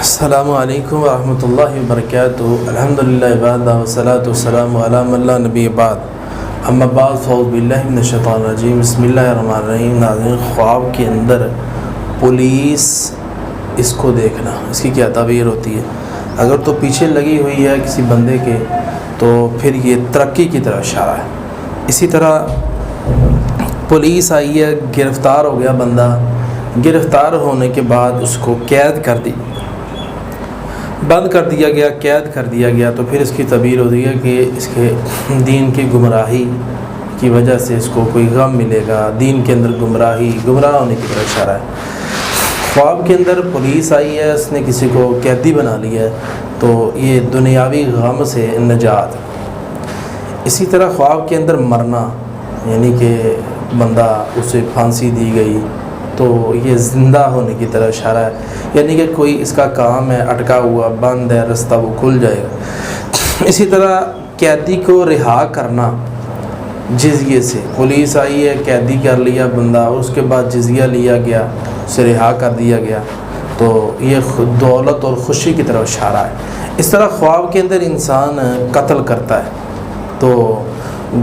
السلام علیکم ورحمۃ اللہ وبرکاتہ۔ الحمدللہ وحدہ والصلاۃ والسلام علی من لا نبی بعد، اما بعد فاعوذ باللہ من الشیطان الرجیم، بسم اللہ الرحمن الرحیم۔ ناظرین، خواب کے اندر پولیس اس کو دیکھنا، اس کی کیا تعبیر ہوتی ہے؟ اگر تو پیچھے لگی ہوئی ہے کسی بندے کے تو پھر یہ ترقی کی طرف اشارہ ہے۔ اسی طرح پولیس آئی ہے، گرفتار ہو گیا بندہ، گرفتار ہونے کے بعد اس کو قید کر دی، بند کر دیا گیا، قید کر دیا گیا، تو پھر اس کی تعبیر ہوتی ہے کہ اس کے دین کی گمراہی کی وجہ سے اس کو کوئی غم ملے گا، دین کے اندر گمراہ ہونے کی طرف اشارہ ہے۔ خواب کے اندر پولیس آئی ہے، اس نے کسی کو قیدی بنا لیا ہے، تو یہ دنیاوی غم سے نجات۔ اسی طرح خواب کے اندر مرنا، یعنی کہ بندہ اسے پھانسی دی گئی تو یہ زندہ ہونے کی طرف اشارہ ہے، یعنی کہ کوئی اس کا کام ہے اٹکا ہوا، بند ہے رستہ، وہ کھل جائے گا۔ اسی طرح قیدی کو رہا کرنا جزیے سے، پولیس آئی ہے، قیدی کر لیا بندہ، اس کے بعد جزیہ لیا گیا، اسے رہا کر دیا گیا، تو یہ دولت اور خوشی کی طرف اشارہ ہے۔ اس طرح خواب کے اندر انسان قتل کرتا ہے تو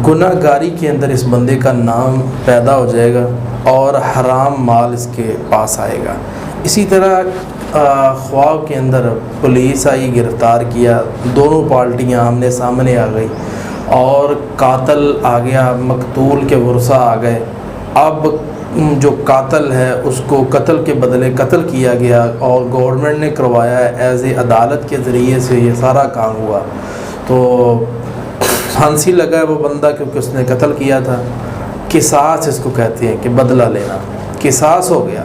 گناہ گاری کے اندر اس بندے کا نام پیدا ہو جائے گا اور حرام مال اس کے پاس آئے گا۔ اسی طرح خواب کے اندر پولیس آئی، گرفتار کیا، دونوں پارٹیاں آمنے سامنے آ گئی اور قاتل آ گیا، مقتول کے ورثاء آ گئے۔ اب جو قاتل ہے اس کو قتل کے بدلے قتل کیا گیا اور گورنمنٹ نے کروایا ہے، ایز اے عدالت کے ذریعے سے یہ سارا کام ہوا، تو پھانسی لگا ہے وہ بندہ کیونکہ اس نے قتل کیا تھا۔ قصاص اس کو کہتے ہیں کہ بدلہ لینا، قصاص ہو گیا۔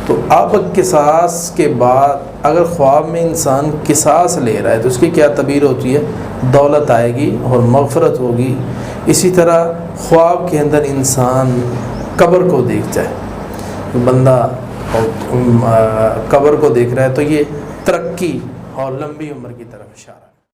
تو اب قصاص کے بعد اگر خواب میں انسان قصاص لے رہا ہے تو اس کی کیا تعبیر ہوتی ہے؟ دولت آئے گی اور مغفرت ہوگی۔ اسی طرح خواب کے اندر انسان قبر کو دیکھتا ہے، بندہ قبر کو دیکھ رہا ہے، تو یہ ترقی اور لمبی عمر کی طرف اشارہ ہے۔